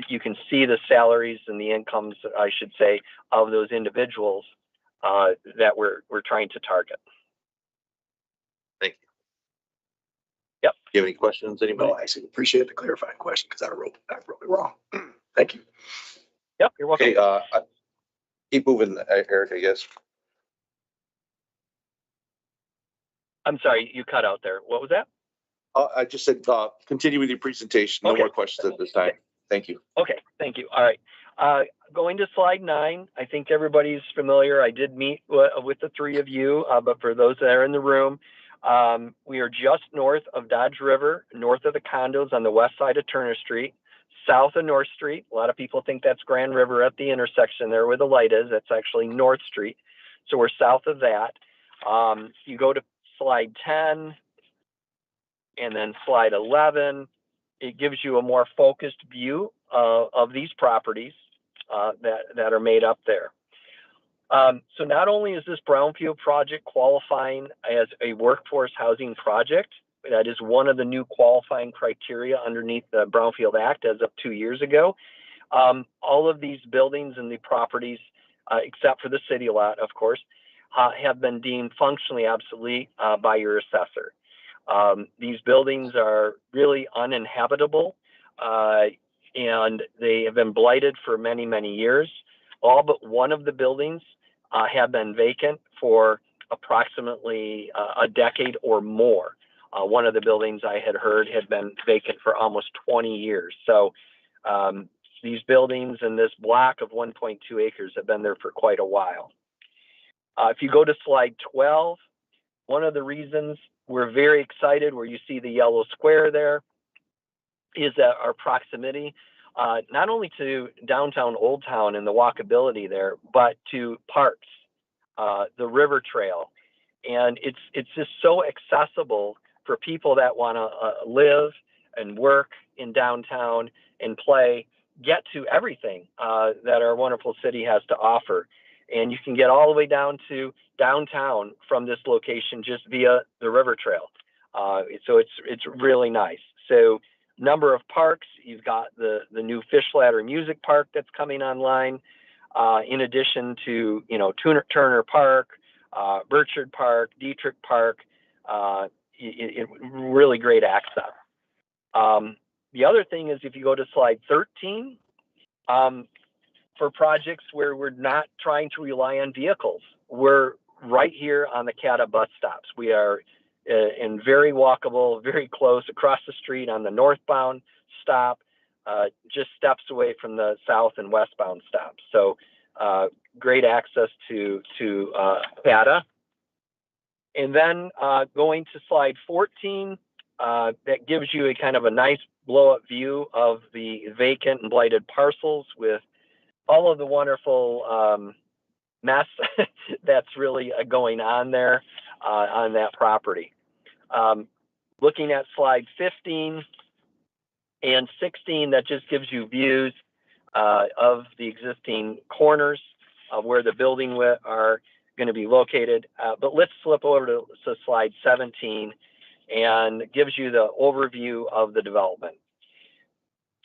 you can see the salaries and the incomes, I should say, of those individuals that we're trying to target. Thank you. Yep. Do you have any questions, anybody? No, I actually appreciate the clarifying question because I wrote it wrong. Thank you. Yep, you're welcome. Okay, keep moving, Eric, I guess. I'm sorry, you cut out there. What was that? I just said, continue with your presentation. No Okay. more questions at this time. Thank you. Okay, thank you. All right. Going to slide 9, I think everybody's familiar. I did meet with the 3 of you, but for those that are in the room, we are just north of Dodge River, north of the condos on the west side of Turner Street, south of North Street. A lot of people think that's Grand River at the intersection there where the light is. That's actually North Street. So we're south of that. You go to slide 10 and then slide 11. It gives you a more focused view of these properties that are made up there. So not only is this brownfield project qualifying as a workforce housing project, that is one of the new qualifying criteria underneath the Brownfield Act as of 2 years ago. All of these buildings and the properties, except for the city lot, of course, have been deemed functionally obsolete by your assessor. These buildings are really uninhabitable, and they have been blighted for many, many years. All but one of the buildings have been vacant for approximately a decade or more. One of the buildings I had heard had been vacant for almost 20 years. So these buildings in this block of 1.2 acres have been there for quite a while. If you go to slide 12, one of the reasons we're very excited, where you see the yellow square there, is that our proximity, not only to downtown Old Town and the walkability there, but to parks, the river trail. And it's just so accessible for people that want to live and work in downtown and play, get to everything that our wonderful city has to offer. And you can get all the way down to downtown from this location just via the river trail. So it's really nice. So number of parks, you've got the new Fish Ladder Music Park that's coming online, in addition to, Turner Park, Burchard Park, Dietrich Park, really great access. The other thing is, if you go to slide 13, for projects where we're not trying to rely on vehicles, we're right here on the CATA bus stops. We are in very walkable, very close across the street on the northbound stop, just steps away from the south and westbound stops. So great access to CATA. And then going to slide 14, that gives you a kind of a nice blow-up view of the vacant and blighted parcels with all of the wonderful mess that's really going on there on that property. Looking at slide 15 and 16, that just gives you views of the existing corners of where the building are going to be located. But let's flip over to slide 17 and gives you the overview of the development.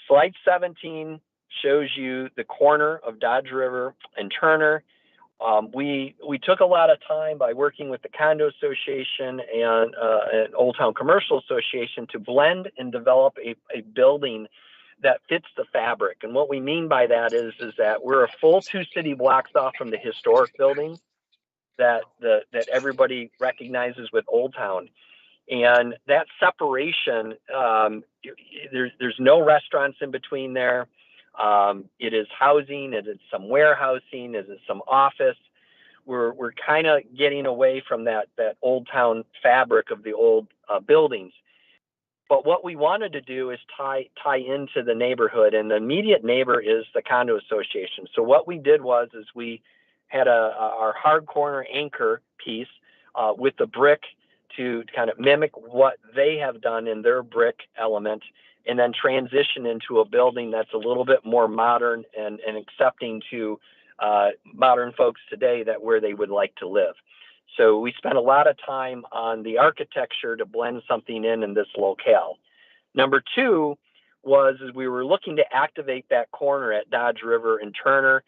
Slide 17 shows you the corner of Dodge River and Turner. We took a lot of time by working with the Condo Association and Old Town Commercial Association to blend and develop a building that fits the fabric. And what we mean by that is that we're a full 2 city blocks off from the historic building that everybody recognizes with Old Town. And that separation, there's no restaurants in between there. It is housing, it is some warehousing, it is some office. We're kind of getting away from that Old Town fabric of the old buildings. But what we wanted to do is tie into the neighborhood, and the immediate neighbor is the Condo Association. So what we did was we had our hard corner anchor piece with the brick to kind of mimic what they have done in their brick element, and then transition into a building that's a little bit more modern and accepting to modern folks today, that where they would like to live. So we spent a lot of time on the architecture to blend something in this locale. Number 2, was is we were looking to activate that corner at Dodge River and Turner.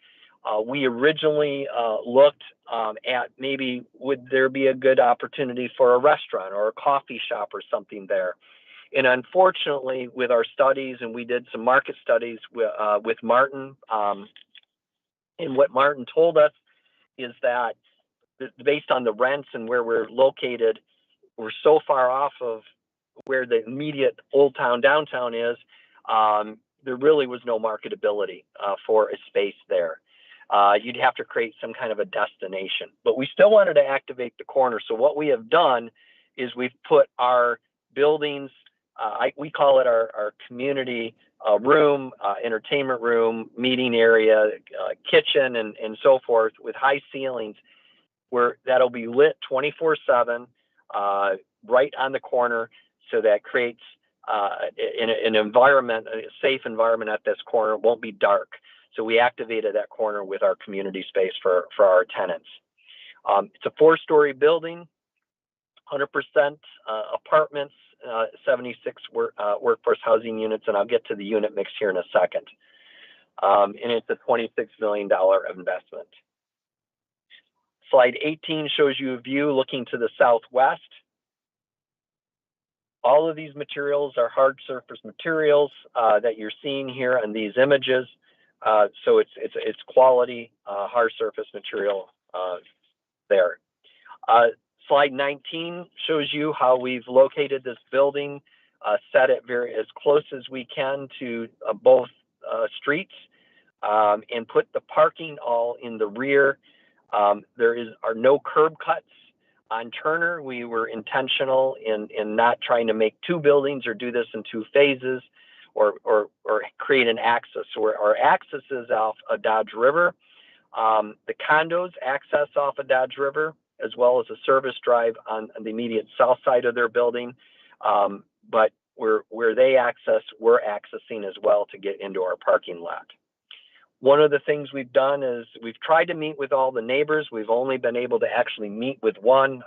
We originally looked at maybe would there be a good opportunity for a restaurant or a coffee shop or something there. And unfortunately, with our studies, and we did some market studies with Martin, and what Martin told us is that based on the rents and where we're located, we're so far off of where the immediate Old Town downtown is, there really was no marketability for a space there. You'd have to create some kind of a destination, but we still wanted to activate the corner. So what we have done is we've put our buildings, we call it our community room, entertainment room, meeting area, kitchen, and so forth, with high ceilings, where that'll be lit 24/7, right on the corner. So that creates an environment, a safe environment at this corner. It won't be dark. So we activated that corner with our community space for our tenants. It's a 4-story building, 100% apartments, 76 workforce housing units, and I'll get to the unit mix here in a second. And it's a $26 million investment. Slide 18 shows you a view looking to the southwest. All of these materials are hard surface materials that you're seeing here in these images. So it's quality hard surface material there. Slide 19 shows you how we've located this building, set it as close as we can to both streets, and put the parking all in the rear. There are no curb cuts on Turner. We were intentional in not trying to make 2 buildings or do this in 2 phases, or create an axis. So our axis is off of Dodge River. The condos access off of Dodge River, as well as a service drive on the immediate south side of their building. But where they access, we're accessing as well to get into our parking lot. One of the things we've done is we've tried to meet with all the neighbors. We've only been able to actually meet with one,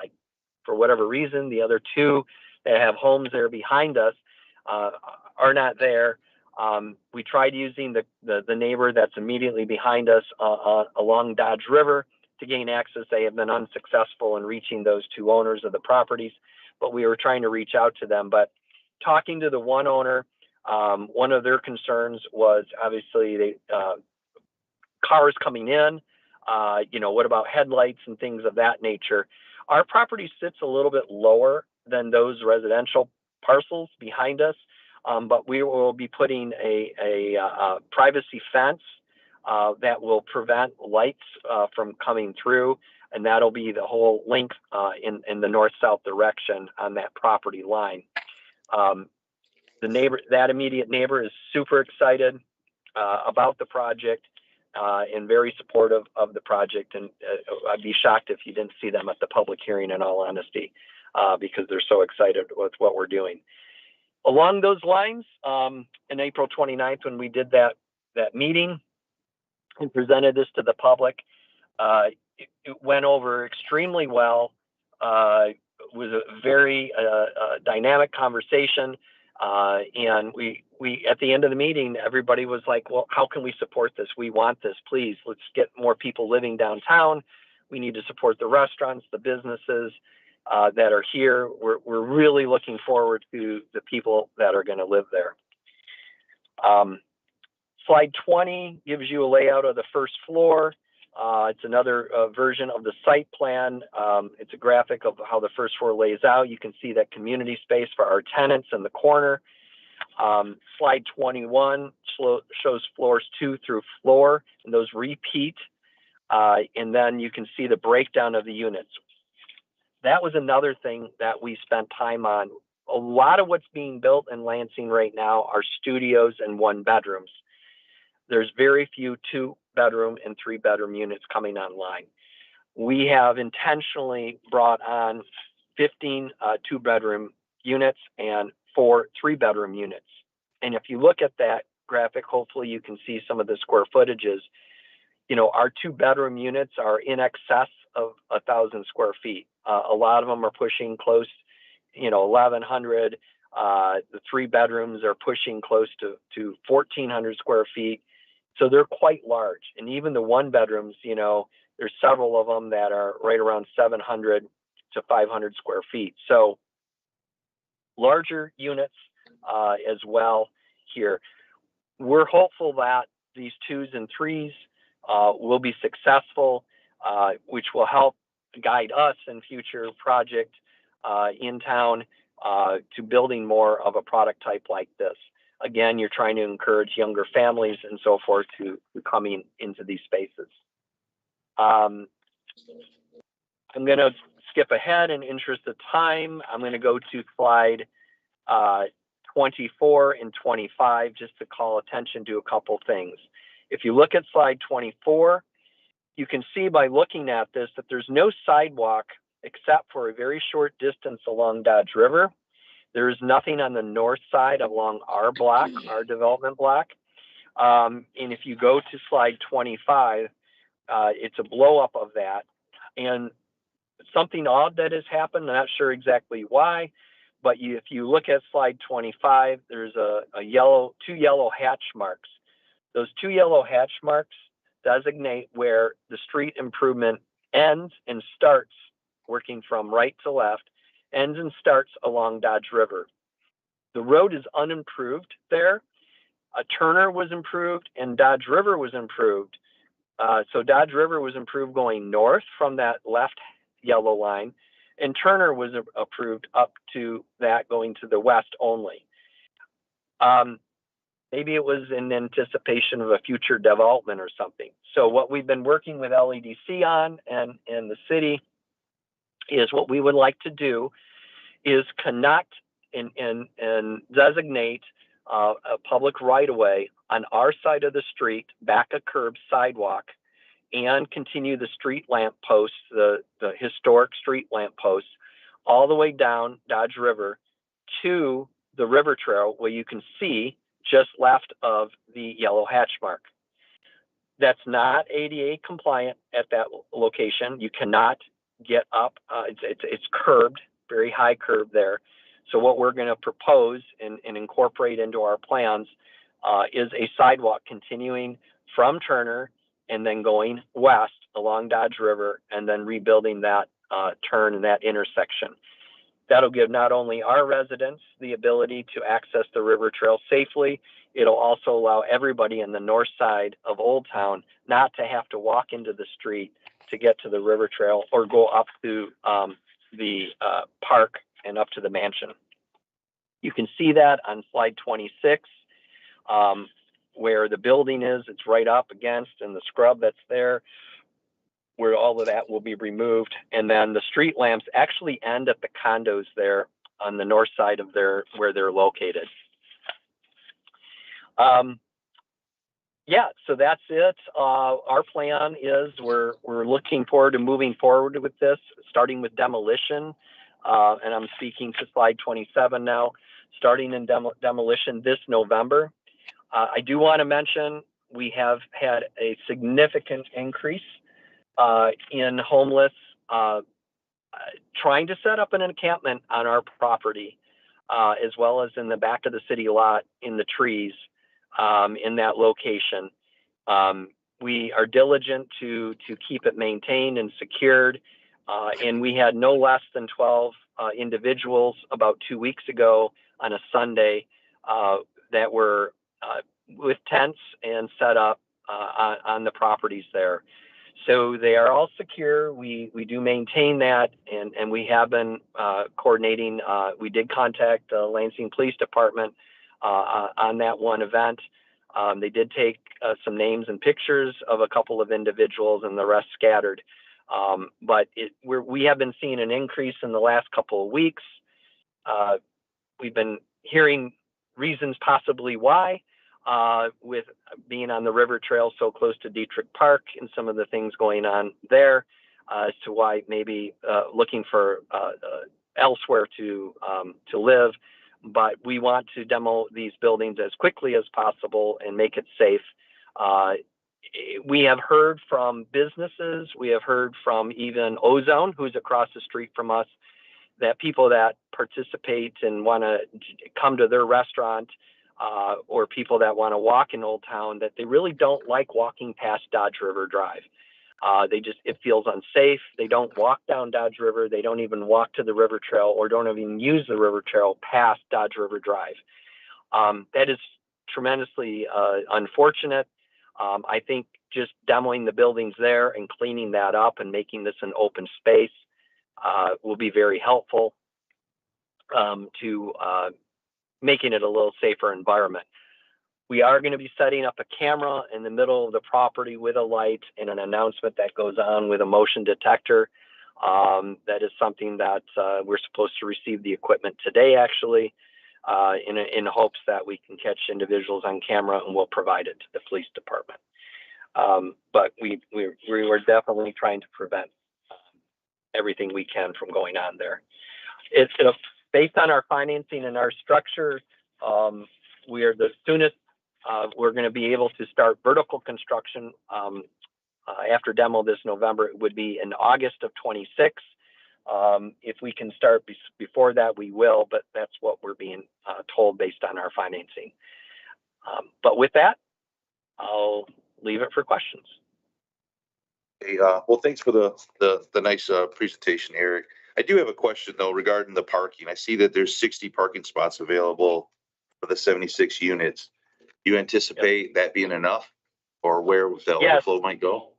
for whatever reason. The other 2 that have homes there behind us are not there. We tried using the neighbor that's immediately behind us along Dodge River to gain access. They have been unsuccessful in reaching those 2 owners of the properties, but we were trying to reach out to them. But talking to the one owner, one of their concerns was obviously cars coming in, what about headlights and things of that nature. Our property sits a little bit lower than those residential parcels behind us, but we will be putting a privacy fence that will prevent lights from coming through, and that'll be the whole length in the north-south direction on that property line. That immediate neighbor is super excited about the project and very supportive of the project. And I'd be shocked if you didn't see them at the public hearing, in all honesty, because they're so excited with what we're doing. Along those lines, in April 29th, when we did that meeting and presented this to the public, it went over extremely well. It was a very dynamic conversation. And we at the end of the meeting, everybody was like, well, how can we support this? We want this, please. Let's get more people living downtown. We need to support the restaurants, the businesses that are here. We're really looking forward to the people that are going to live there. Slide 20 gives you a layout of the first floor. It's another version of the site plan. It's a graphic of how the first floor lays out. You can see that community space for our tenants in the corner. Slide 21 shows floors 2 through 4, and those repeat. And then you can see the breakdown of the units. That was another thing that we spent time on. A lot of what's being built in Lansing right now are studios and 1-bedrooms. There's very few 2-bedroom and 3-bedroom units coming online. We have intentionally brought on 15 2-bedroom units and 4 3-bedroom units. And if you look at that graphic, hopefully you can see some of the square footages. Our 2-bedroom units are in excess of 1,000 square feet. A lot of them are pushing close, 1,100. The 3 bedrooms are pushing close to 1,400 square feet. So they're quite large. And even the 1 bedrooms, you know, there's several of them that are right around 700 to 500 square feet. So larger units as well here. We're hopeful that these 2s and 3s will be successful, which will help guide us in future projects in town to building more of a product type like this. Again, you're trying to encourage younger families and so forth to coming into these spaces. I'm going to skip ahead in interest of time. I'm going to go to slide 24 and 25 just to call attention to a couple things. If you look at slide 24, you can see by looking at this that there's no sidewalk except for a very short distance along Dodge River. There is nothing on the north side along our block, our development block. And if you go to slide 25, it's a blow up of that. And something odd that has happened, I'm not sure exactly why, but if you look at slide 25, there's 2 yellow hatch marks. Those 2 yellow hatch marks designate where the street improvement ends and starts, working from right to left, ends and starts along Dodge River. The road is unimproved there. Turner was improved and Dodge River was improved. So Dodge River was improved going north from that left yellow line, and Turner was approved up to that going to the west only. Maybe it was in anticipation of a future development or something. So what we've been working with LEDC on and the city is what we would like to do is connect and designate a public right-of-way on our side of the street, back a curb sidewalk, and continue the street lamp posts, the historic street lamp posts, all the way down Dodge River to the river trail where you can see just left of the yellow hatch mark. That's not ADA compliant at that location. You cannot get up. It's curbed, very high curb there. So what we're going to propose and incorporate into our plans is a sidewalk continuing from Turner and then going west along Dodge River and then rebuilding that turn and that intersection. That'll give not only our residents the ability to access the river trail safely, it'll also allow everybody in the north side of Old Town not to have to walk into the street to get to the river trail or go up to the park and up to the mansion. You can see that on slide 26, where the building is. It's right up against, and the scrub that's there, where all of that will be removed. And then the street lamps actually end at the condos there on the north side of where they're located. Yeah, so that's it. Our plan is we're looking forward to moving forward with this, starting with demolition. And I'm speaking to slide 27 now, starting in demolition this November. I do want to mention we have had a significant increase in homeless trying to set up an encampment on our property, as well as in the back of the city lot in the trees in that location. We are diligent to keep it maintained and secured, and we had no less than 12 individuals about 2 weeks ago on a Sunday that were with tents and set up on the properties there. So they are all secure. We do maintain that, and we have been coordinating. We did contact the Lansing Police Department on that one event. They did take some names and pictures of a couple of individuals, and the rest scattered. But we have been seeing an increase in the last couple of weeks. We've been hearing reasons possibly why, with being on the river trail so close to Dietrich Park and some of the things going on there, as to why maybe looking for elsewhere to live. But we want to demo these buildings as quickly as possible and make it safe. We have heard from businesses, we have heard from even Ozone, who's across the street from us, that people that participate and want to come to their restaurant, or people that want to walk in Old Town, that they really don't like walking past Dodge River Drive. It feels unsafe. They don't walk down Dodge River. They don't even walk to the river trail, or don't even use the river trail past Dodge River Drive. That is tremendously unfortunate. I think just demoing the buildings there and cleaning that up and making this an open space will be very helpful to making it a little safer environment. We are going to be setting up a camera in the middle of the property with a light and an announcement that goes on with a motion detector. That is something that we're supposed to receive the equipment today, actually, in hopes that we can catch individuals on camera, and we'll provide it to the police department. But we were definitely trying to prevent everything we can from going on there. It's based on our financing and our structure. We are the soonest we're going to be able to start vertical construction after demo this November. It would be in August of 26. If we can start before that, we will, but that's what we're being told based on our financing. But with that, I'll leave it for questions. Hey, well, thanks for the nice presentation, Eric. I do have a question though regarding the parking. I see that there's 60 parking spots available for the 76 units. Do you anticipate that being enough, or where the overflow might go?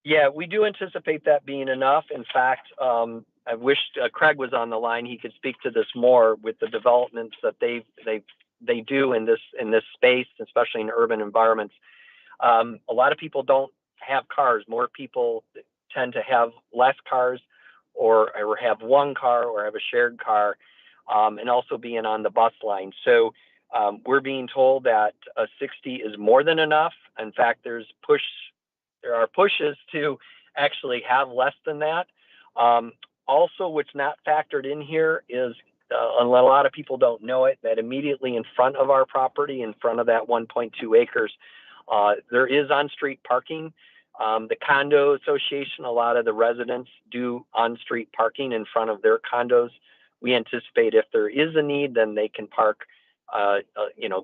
Yeah, we do anticipate that being enough. In fact, I wish Craig was on the line. He could speak to this more with the developments that they do in this space, especially in urban environments. A lot of people don't have cars. More people tend to have less cars, or have one car, or have a shared car, and also being on the bus line. So we're being told that 60 is more than enough. In fact, there are pushes to actually have less than that. Also, what's not factored in here is, a lot of people don't know it, that immediately in front of our property, in front of that 1.2 acres, there is on-street parking. The condo association, a lot of the residents do on-street parking in front of their condos. We anticipate if there is a need, then they can park,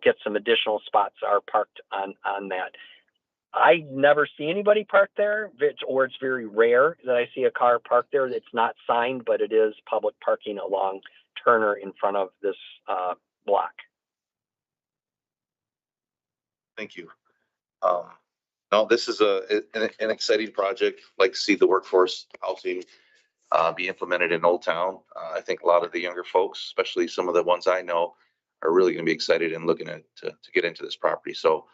get some additional spots are parked on that. I never see anybody park there, or it's very rare that I see a car parked there. It's not signed, but it is public parking along Turner in front of this block. Thank you. No, this is an exciting project. Like to see the workforce housing be implemented in Old Town. I think a lot of the younger folks, especially some of the ones I know, are really going to be excited and looking to get into this property. So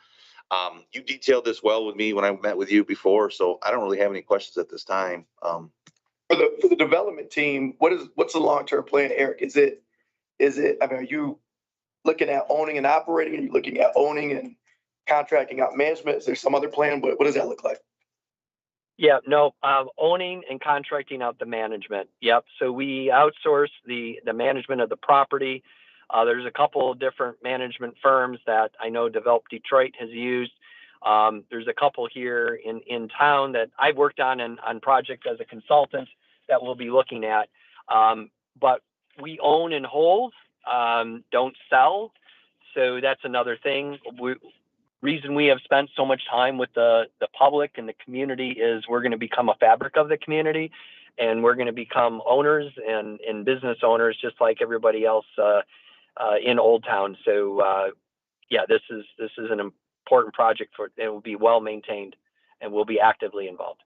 you detailed this well with me when I met with you before, so I don't really have any questions at this time. For the development team, what's the long-term plan, Eric? Is it, I mean, are you looking at owning and operating? Are you looking at owning and contracting out management? Is there some other plan? What does that look like? Yeah, no, owning and contracting out the management. Yep. So we outsource the management of the property. There's a couple of different management firms that I know Develop Detroit has used. There's a couple here in town that I've worked on projects as a consultant that we'll be looking at. But we own and hold, don't sell. So that's another thing. Reason we have spent so much time with the public and the community is we're going to become a fabric of the community, and we're going to become owners and business owners just like everybody else in Old Town. So yeah, this is an important project it will be well maintained, and we'll be actively involved.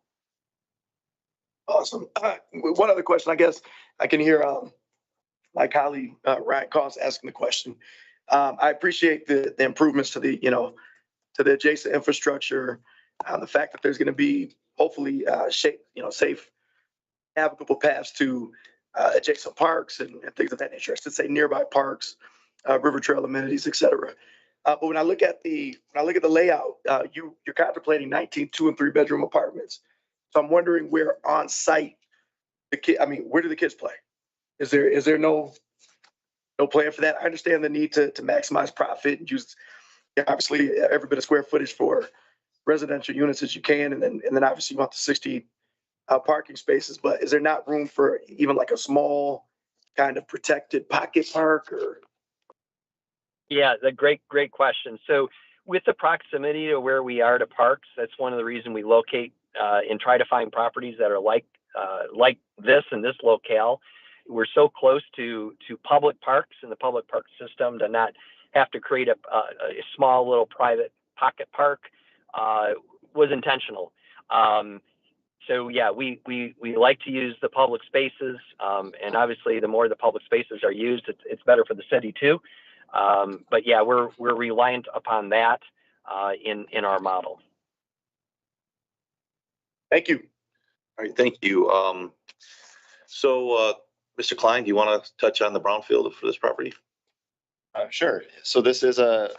Awesome. One other question, I guess I can hear my colleague Ryan Cost asking the question. I appreciate the improvements to the adjacent infrastructure, the fact that there's going to be hopefully safe, navigable paths to adjacent parks and things of that nature. I should say nearby parks, river trail amenities, etc. But when I look at the layout, you're contemplating 19 2- and 3-bedroom apartments. So I'm wondering where on site where do the kids play? Is there no plan for that? I understand the need to maximize profit and use obviously every bit of square footage for residential units as you can, and then obviously you want the 60 parking spaces. But is there not room for even like a small kind of protected pocket park or? Yeah, the great question. So with the proximity to where we are to parks, that's one of the reasons we locate and try to find properties that are like this in this locale. We're so close to public parks and the public park system to not have to create a small little private pocket park was intentional. So yeah, we like to use the public spaces, and obviously the more the public spaces are used, it's better for the city too. But yeah, we're reliant upon that in our model. Thank you. All right, thank you. So, Mr. Klein, do you want to touch on the brownfield for this property? Sure. So this is a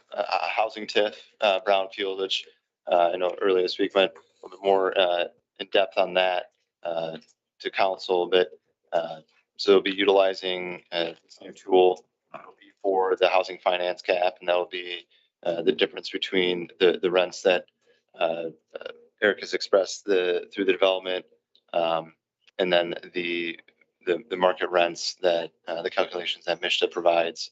housing TIF, brownfield, which I know earlier this week went a little bit more in depth on that to council, but so it'll be utilizing this new tool for the housing finance cap, and that'll be the difference between the rents that Eric has expressed through the development, and then the market rents that the calculations that Mishta provides.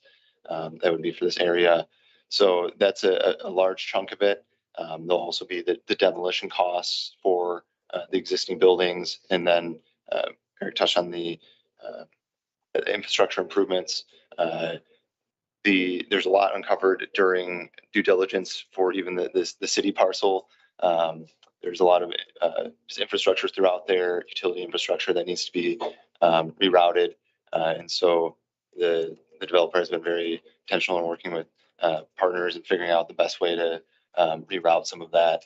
That would be for this area. So that's a large chunk of it. There'll also be the demolition costs for the existing buildings. And then Eric touched on the infrastructure improvements. There's a lot uncovered during due diligence for even the city parcel. There's a lot of just infrastructure throughout there, utility infrastructure that needs to be rerouted. And so the developer has been very intentional in working with partners and figuring out the best way to reroute some of that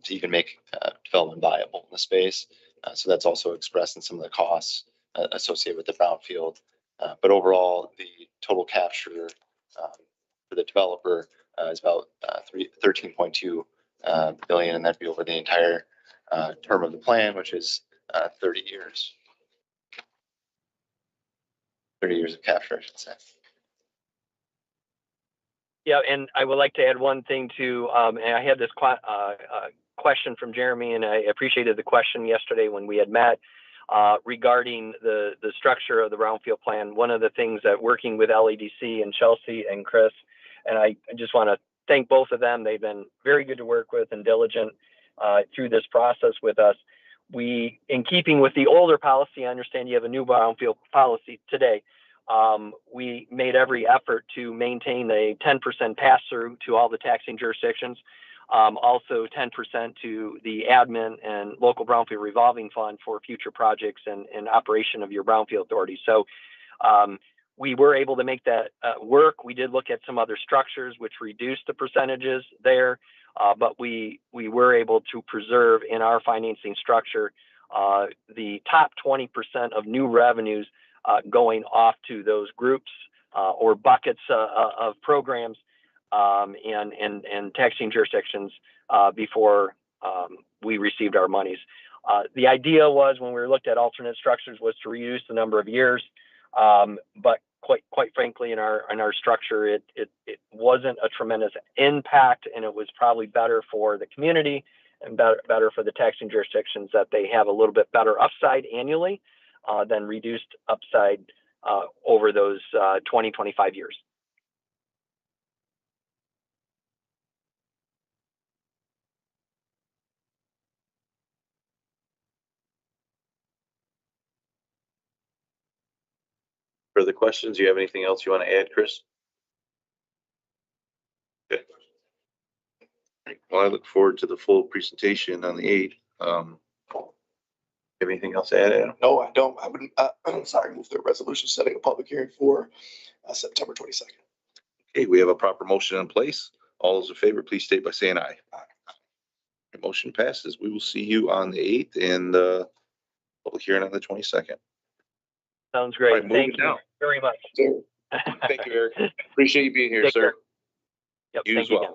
to even make development viable in the space. So that's also expressed in some of the costs associated with the brownfield. But overall, the total capture for the developer is about 13.2 billion, and that'd be over the entire term of the plan, which is 30 years. 30 years of capture, I should say. Yeah, and I would like to add one thing too. And I had this question from Jeremy, and I appreciated the question yesterday when we had met regarding the structure of the brownfield plan. One of the things that working with LEDC and Chelsea and Chris, and I just want to thank both of them. They've been very good to work with and diligent through this process with us. We, in keeping with the older policy, I understand you have a new brownfield policy today. We made every effort to maintain a 10% pass through to all the taxing jurisdictions. Also 10% to the admin and local brownfield revolving fund for future projects and operation of your brownfield authority. So we were able to make that work. We did look at some other structures which reduced the percentages there, but we were able to preserve in our financing structure the top 20% of new revenues going off to those groups or buckets of programs and taxing jurisdictions before we received our monies. The idea was when we looked at alternate structures was to reduce the number of years, but quite frankly, in our structure, it wasn't a tremendous impact, and it was probably better for the community and better for the taxing jurisdictions that they have a little bit better upside annually than reduced upside over those 20-25 years. Further questions? Do you have anything else you want to add, Chris? Okay. Well, I look forward to the full presentation on the 8th. Have anything else to add, Adam? No, I don't. I wouldn't, I'm sorry, move the resolution setting a public hearing for September 22nd. Okay, we have a proper motion in place. All those in favor, please state by saying aye. The motion passes. We will see you on the 8th and public hearing on the 22nd. Sounds great. All right, Thank you down. very much. Thank you, Eric. Appreciate you being here, Take sir. care. Yep, You thank as you well. again.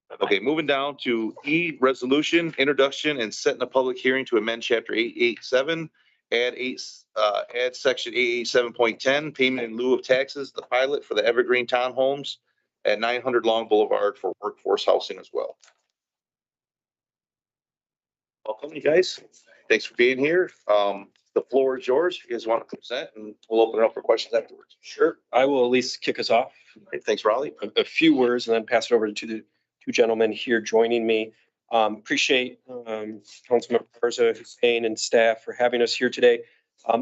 Bye-bye. Okay, moving down to E, resolution, introduction and setting a public hearing to amend chapter 887, add section 887.10, payment in lieu of taxes, the pilot for the Evergreen Townhomes at 900 Long Boulevard for workforce housing as well. Welcome, you guys. Thanks for being here. the floor is yours. You guys want to present and we'll open it up for questions afterwards. Sure. I will at least kick us off. Thanks, Raleigh. A few words and then pass it over to the two gentlemen here joining me. Appreciate Councilman Garza, Hussein, and staff for having us here today.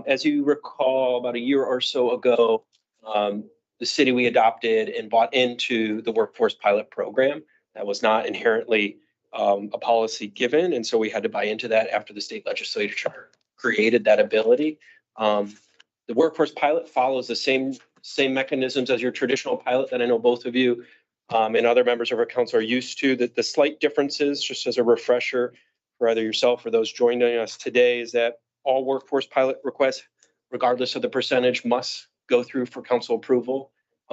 As you recall, about a year or so ago, the city, we adopted and bought into the workforce pilot program. That was not inherently a policy given, and so we had to buy into that after the state legislature created that ability. The workforce pilot follows the same mechanisms as your traditional pilot that I know both of you and other members of our council are used to. That the slight differences, just as a refresher for either yourself or those joining us today, is that all workforce pilot requests, regardless of the percentage, must go through for council approval.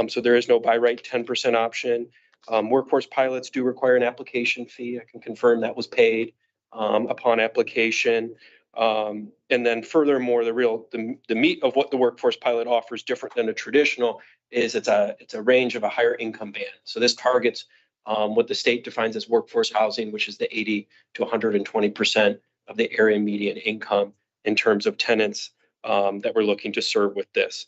So there is no by right 10% option. Workforce pilots do require an application fee. I can confirm that was paid upon application. And then furthermore, the meat of what the workforce pilot offers different than a traditional is it's a range of a higher income band. So this targets what the state defines as workforce housing, which is the 80 to 120% of the area median income in terms of tenants that we're looking to serve with this.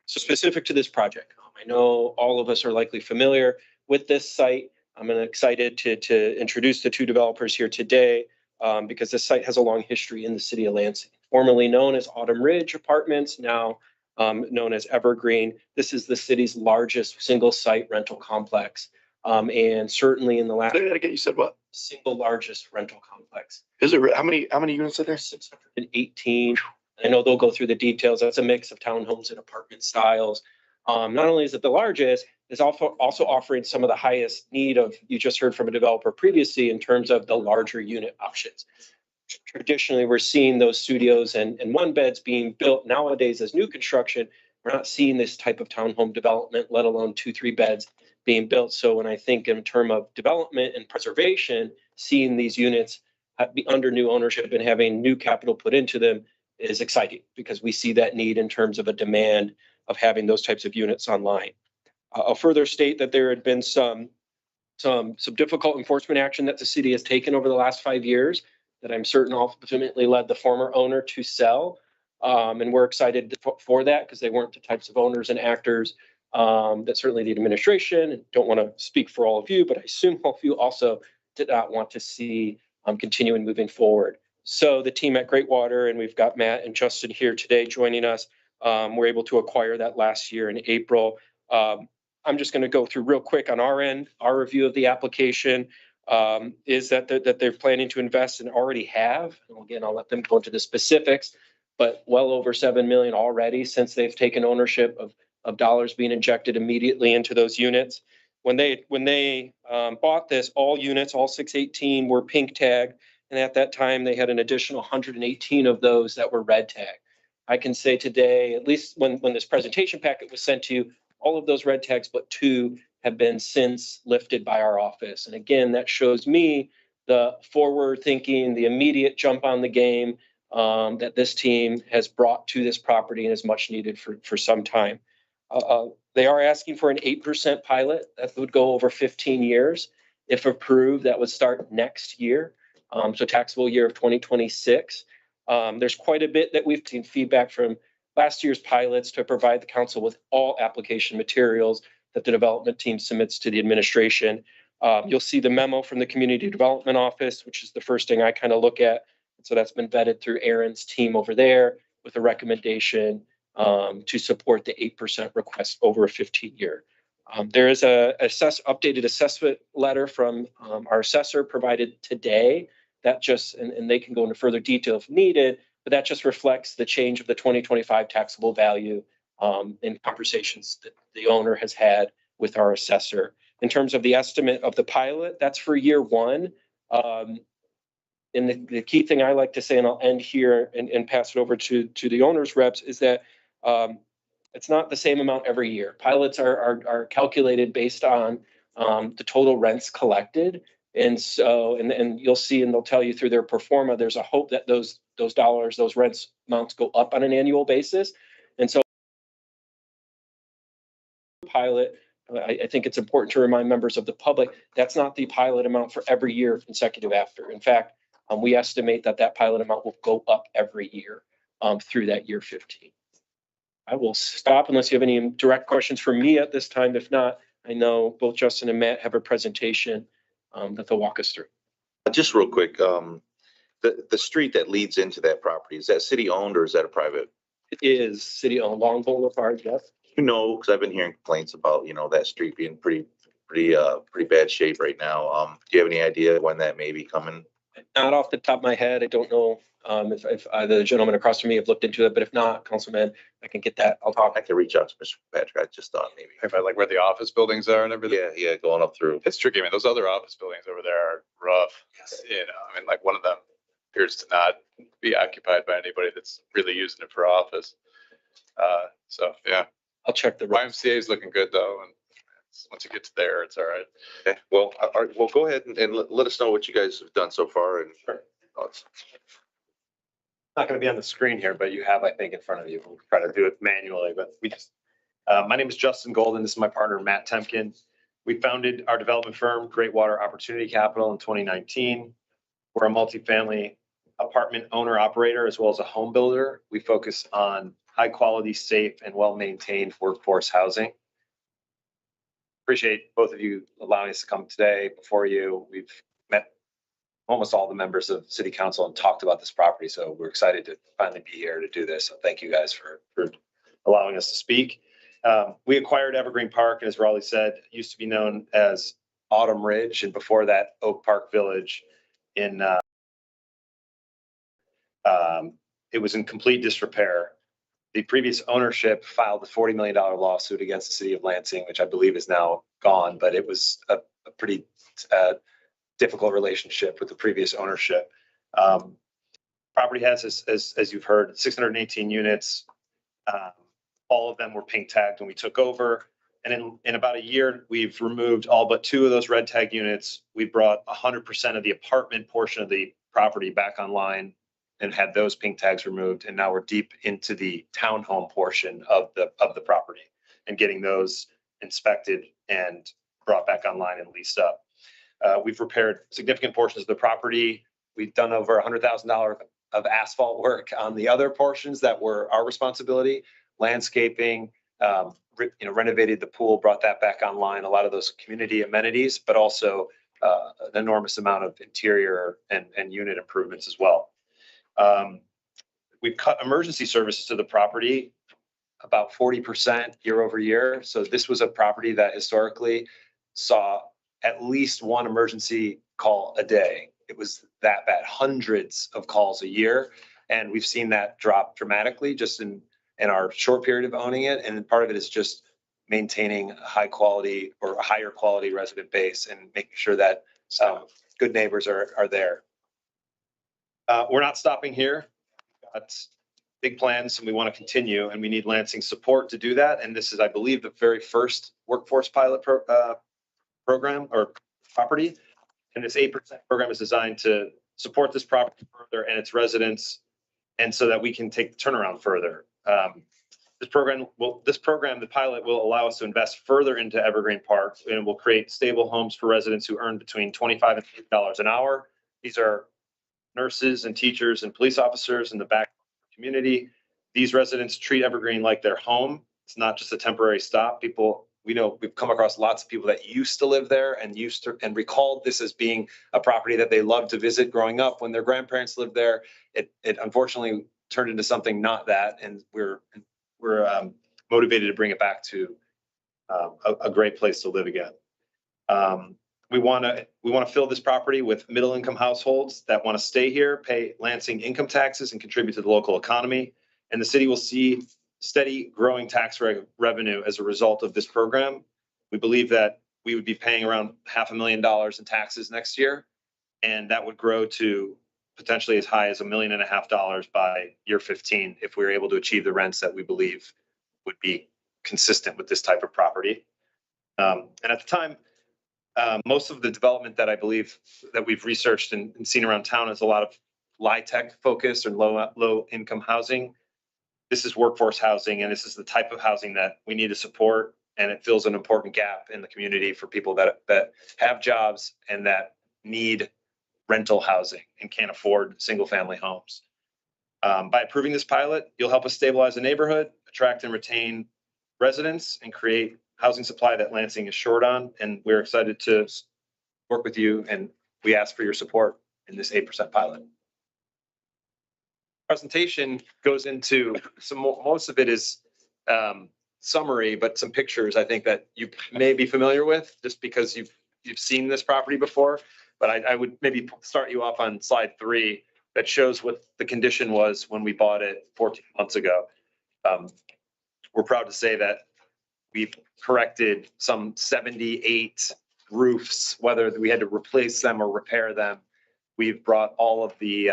So specific to this project, I know all of us are likely familiar with this site. I'm excited to introduce the two developers here today because this site has a long history in the city of Lansing, formerly known as Autumn Ridge Apartments, now known as Evergreen. This is the city's largest single site rental complex. And certainly in the last. Say that again. You said what? Single largest rental complex. Is it, how many units are there? 618. I know they'll go through the details. That's a mix of townhomes and apartment styles. Not only is it the largest, it's also offering some of the highest need of, you just heard from a developer previously, in terms of the larger unit options. Traditionally, we're seeing those studios and one beds being built nowadays as new construction. We're not seeing this type of townhome development, let alone 2-3 beds being built. So when I think in terms of development and preservation, seeing these units be under new ownership and having new capital put into them is exciting because we see that need in terms of a demand of having those types of units online. I'll further state that there had been some difficult enforcement action that the city has taken over the last 5 years that I'm certain ultimately led the former owner to sell. And we're excited for that because they weren't the types of owners and actors that certainly the administration, and don't want to speak for all of you, but I assume all of you also did not want to see continuing moving forward. So the team at Great Water, and we've got Matt and Justin here today joining us, were able to acquire that last year in April. I'm just going to go through real quick on our end. Our review of the application is that they're planning to invest and already have. And again, I'll let them go into the specifics, but well over $7 million already since they've taken ownership of dollars being injected immediately into those units. When they bought this, all units, all 618 were pink tagged. And at that time, they had an additional 118 of those that were red tagged. I can say today, at least when this presentation packet was sent to you, all of those red tags but 2 have been since lifted by our office. And again, that shows me the forward thinking, the immediate jump on the game that this team has brought to this property and is much needed for some time. They are asking for an 8% pilot that would go over 15 years. If approved, that would start next year. So taxable year of 2026. There's quite a bit that we've seen feedback from last year's pilots to provide the council with all application materials that the development team submits to the administration. You'll see the memo from the Community Development Office, which is the first thing I kind of look at. So that's been vetted through Aaron's team over there with a recommendation to support the 8% request over a 15-year. There is a updated assessment letter from our assessor provided today that just, and they can go into further detail if needed, but that just reflects the change of the 2025 taxable value in conversations that the owner has had with our assessor. In terms of the estimate of the pilot, that's for year 1. And the key thing I like to say, and I'll end here and pass it over to the owner's reps, is that it's not the same amount every year. Pilots are calculated based on the total rents collected. And so, and you'll see, and they'll tell you through their pro forma, there's a hope that those dollars, those rents amounts go up on an annual basis. And so pilot, I think it's important to remind members of the public, that's not the pilot amount for every year consecutive after. In fact, we estimate that pilot amount will go up every year. through that year 15. I will stop unless you have any direct questions for me at this time. If not, I know both Justin and Matt have a presentation that they'll walk us through. Just real quick, the street that leads into that property, is that city owned or is that a private? It is city owned Long Boulevard, yes. You know, because I've been hearing complaints about, that street being pretty bad shape right now. Do you have any idea when that may be coming? Not off the top of my head. I don't know if the gentleman across from me have looked into it, but if not, Councilman, I can get that. I'll talk. I can reach out to Mr. Patrick. I just thought maybe. If I like where the office buildings are and everything. Yeah, going up through. It's tricky. I mean, those other office buildings over there are rough. I mean, like one of them appears to not be occupied by anybody that's really using it for office. So yeah, I'll check the. YMCA is looking good though. And once you get to there, it's all right. Okay, well, all right, well, go ahead and let us know what you guys have done so far and thoughts. Not going to be on the screen here, but you have, I think, in front of you. We'll try to do it manually, but my name is Justin Golden. This is my partner, Matt Temkin. We founded our development firm, Great Water Opportunity Capital, in 2019. We're a multifamily apartment owner operator, as well as a home builder. We focus on high quality, safe, and well-maintained workforce housing. Appreciate both of you allowing us to come today before you. We've met almost all the members of City Council and talked about this property. So we're excited to finally be here to do this. So thank you guys for allowing us to speak. We acquired Evergreen Park, and as Raleigh said, it used to be known as Autumn Ridge, and before that, Oak Park Village. It was in complete disrepair. The previous ownership filed a $40 million lawsuit against the city of Lansing, which I believe is now gone, but it was a pretty difficult relationship with the previous ownership. Property has, as you've heard, 618 units. All of them were pink tagged when we took over. And in about a year, we've removed all but 2 of those red tag units. We brought 100% of the apartment portion of the property back online and had those pink tags removed. And now we're deep into the townhome portion of the property and getting those inspected and brought back online and leased up. We've repaired significant portions of the property. We've done over $100,000 of asphalt work on the other portions that were our responsibility. Landscaping, renovated the pool, brought that back online. A lot of those community amenities, but also an enormous amount of interior and unit improvements as well. We've cut emergency services to the property about 40% year over year. So this was a property that historically saw at least one emergency call a day. It was that bad, hundreds of calls a year. And we've seen that drop dramatically just in our short period of owning it. And part of it is just maintaining a high quality or a higher quality resident base and making sure that good neighbors are there. We're not stopping here. Got big plans and we want to continue, and we need Lansing support to do that. And this is, I believe, the very first workforce pilot program or property. And this 8% program is designed to support this property further and its residents, and so that we can take the turnaround further. This program, the pilot, will allow us to invest further into Evergreen Park, and will create stable homes for residents who earn between $25 and $50 an hour. These are nurses and teachers and police officers in the back community. These residents treat Evergreen like their home. It's not just a temporary stop. We've come across lots of people that used to live there and recalled this as being a property that they loved to visit growing up when their grandparents lived there. It unfortunately turned into something not that, and we're motivated to bring it back to a great place to live again. We want to fill this property with middle income households that want to stay here, pay Lansing income taxes, and contribute to the local economy. And the city will see steady growing tax revenue as a result of this program. We believe that we would be paying around $500,000 in taxes next year, and that would grow to potentially as high as $1.5 million by year 15 if we were able to achieve the rents that we believe would be consistent with this type of property. And at the time, most of the development that I believe that we've researched and seen around town is a lot of LIHTC focused and low income housing. This is workforce housing, and this is the type of housing that we need to support, and it fills an important gap in the community for people that have jobs and that need rental housing and can't afford single family homes. By approving this pilot, you'll help us stabilize the neighborhood, attract and retain residents, and create housing supply that Lansing is short on. And we're excited to work with you, and we ask for your support in this 8% pilot. Presentation goes into most of it is summary, but some pictures I think that you may be familiar with just because you've seen this property before. But I would maybe start you off on slide 3 that shows what the condition was when we bought it 14 months ago. We're proud to say that we've corrected some 78 roofs, whether we had to replace them or repair them. We've brought all of the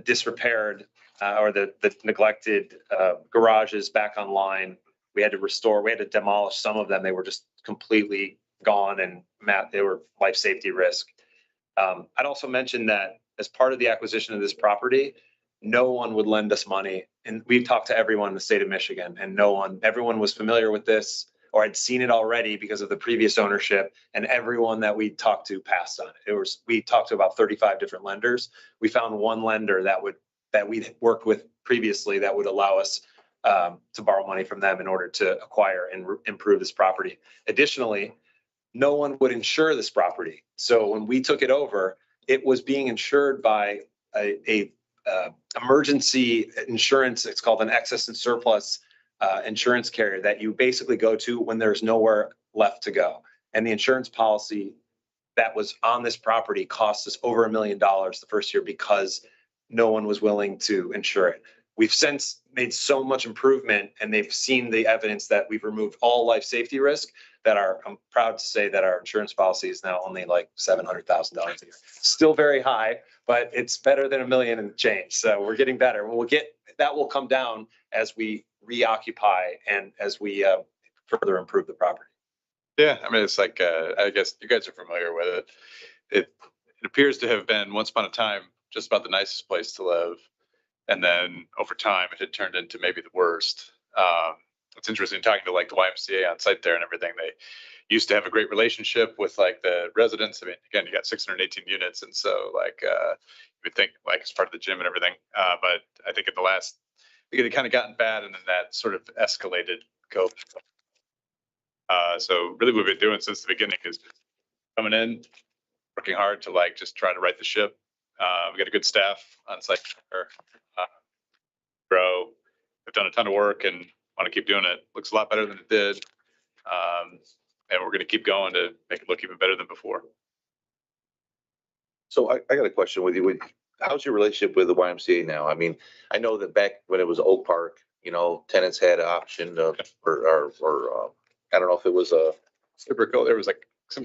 disrepaired or the neglected garages back online. We had to demolish some of them. They were just completely gone and they were life safety risk. I'd also mention that as part of the acquisition of this property, no one would lend us money. And we've talked to everyone in the state of Michigan, and everyone was familiar with this or had seen it already because of the previous ownership, and everyone that we talked to passed on it. We talked to about 35 different lenders. We found one lender that we'd worked with previously that would allow us to borrow money from them in order to acquire and improve this property. Additionally, no one would insure this property. So when we took it over, it was being insured by a emergency insurance. It's called an excess and surplus insurance carrier that you basically go to when there's nowhere left to go. And the insurance policy that was on this property cost us over $1 million the first year because no one was willing to insure it. We've since made so much improvement, and they've seen the evidence that we've removed all life safety risk I'm proud to say that our insurance policy is now only like $700,000 a year. Still very high, but it's better than $1 million and change. So we're getting better. That will come down as we reoccupy and as we further improve the property. Yeah, I mean, it's like, I guess you guys are familiar with it. It appears to have been once upon a time just about the nicest place to live. And then over time, it had turned into maybe the worst. It's interesting talking to like the YMCA on site there and everything. They used to have a great relationship with like the residents. I mean, again, you got 618 units. And so like, you would think like it's part of the gym and everything. But I think it had kind of gotten bad, and then that sort of escalated COVID. So really what we've been doing since the beginning is coming in, working hard to like just try to right the ship. We got a good staff on site. Grow. We've done a ton of work and want to keep doing it. Looks a lot better than it did. And we're going to keep going to make it look even better than before. So I got a question with you. How's your relationship with the YMCA now? I mean, I know that back when it was Oak Park, tenants had an option of, or I don't know if it was a There was like some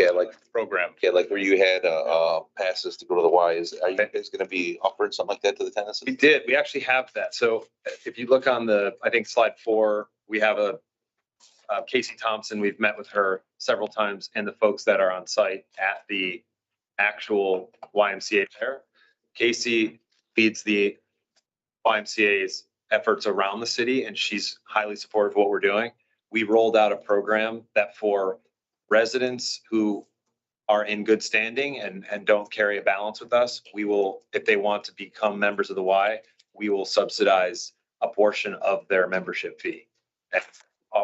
program. Yeah, like where you had passes to go to the Y. Are you guys going to be offering something like that to the tenants? We did. We actually have that. So if you look on I think slide 4, we have Casey Thompson. We've met with her several times, and the folks that are on site at the actual YMCA there. Casey leads the YMCA's efforts around the city, and she's highly supportive of what we're doing. We rolled out a program that for residents who are in good standing and don't carry a balance with us, we will, if they want to become members of the Y, we will subsidize a portion of their membership fee. And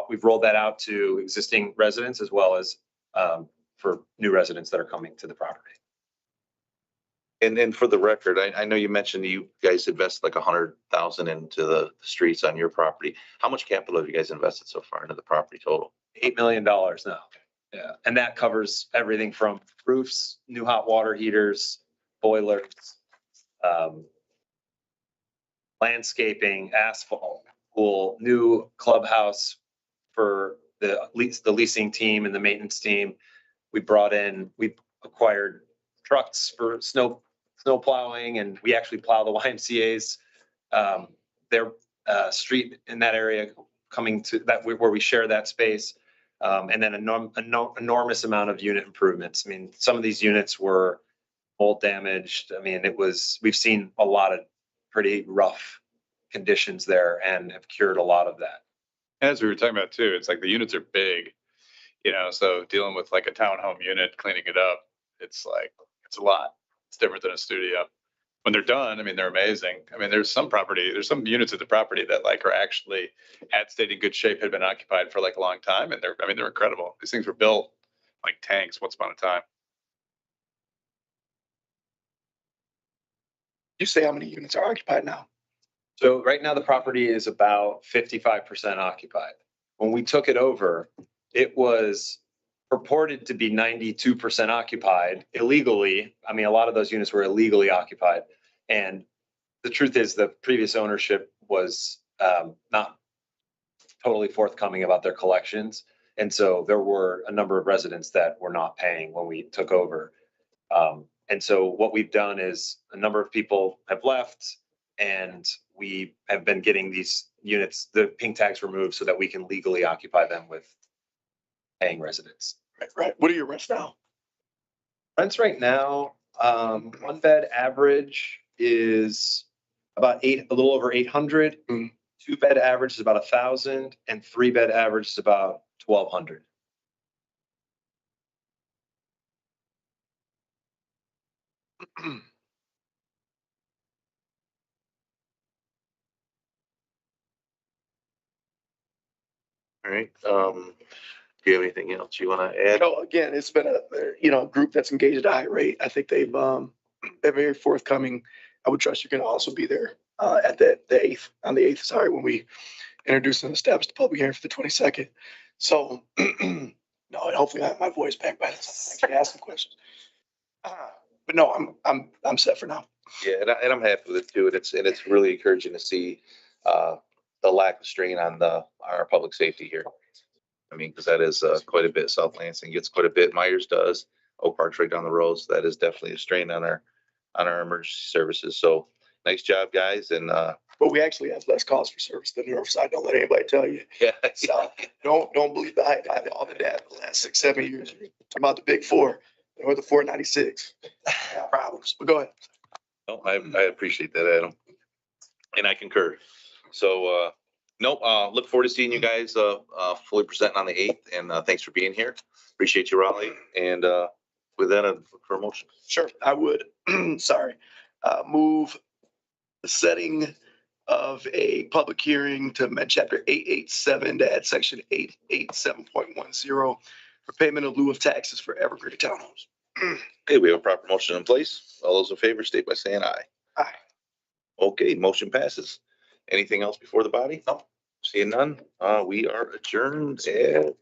we've rolled that out to existing residents as well as for new residents that are coming to the property. And then for the record, I know you mentioned you guys invested like 100,000 into the streets on your property. How much capital have you guys invested so far into the property total? $8 million now. Yeah. And that covers everything from roofs, new hot water heaters, boilers, landscaping, asphalt, pool, new clubhouse for the leasing team and the maintenance team. We acquired trucks for snow plowing, and we actually plow the YMCA's their street in that area coming to that where we share that space. And then enormous amount of unit improvements. I mean, some of these units were mold damaged. I mean, we've seen a lot of pretty rough conditions there and have cured a lot of that. As we were talking about too, it's like the units are big, so dealing with like a townhome unit, cleaning it up, it's a lot. It's different than a studio. when they're done, I mean, they're amazing. I mean, there's some units of the property that like are actually had stayed in good shape, had been occupied for like a long time. And they're incredible. These things were built like tanks once upon a time. You say how many units are occupied now? So right now the property is about 55% occupied. When we took it over, it was purported to be 92% occupied illegally. I mean, a lot of those units were illegally occupied. And the truth is the previous ownership was not totally forthcoming about their collections. And so there were a number of residents that were not paying when we took over. And so what we've done is a number of people have left and we have been getting these units, the pink tags removed so that we can legally occupy them with paying residents. Right. What are your rents now? Rents right now, one bed average is about a little over 800. Mm. 2 bed average is about 1,000 and 3 bed average is about 1,200. All right, do you have anything else you want to add? Again, it's been a group that's engaged at a high rate. I think they've been very forthcoming. I would trust you're going to also be there at the 8th, on the 8th, sorry, when we introduce and establish the public hearing for the 22nd. So, no, and hopefully I have my voice back by then. I can ask some questions. But no, I'm set for now. Yeah, and I'm happy with it too. And it's really encouraging to see the lack of strain on our public safety here. I mean, because that is quite a bit. South Lansing gets quite a bit. Myers does. Oak Park's right down the road. So that is definitely a strain on our emergency services. So nice job, guys. And But we actually have less calls for service than Northside. Don't let anybody tell you. yeah, So don't believe the hype. I have all the data the last 6-7 years. Talking about the big four or the 496. Problems. But go ahead. no, I appreciate that, Adam. And I concur. So look forward to seeing you guys fully presenting on the 8th. And thanks for being here. Appreciate you, Raleigh. And with that, for a motion. Sure, I would. Sorry. Move the setting of a public hearing to amend chapter 887 to add section 887.10 for payment of lieu of taxes for Evergreen Townhomes. Okay, we have a proper motion in place. All those in favor state by saying aye. Aye. Okay, motion passes. Anything else before the body? No. Seeing none, we are adjourned at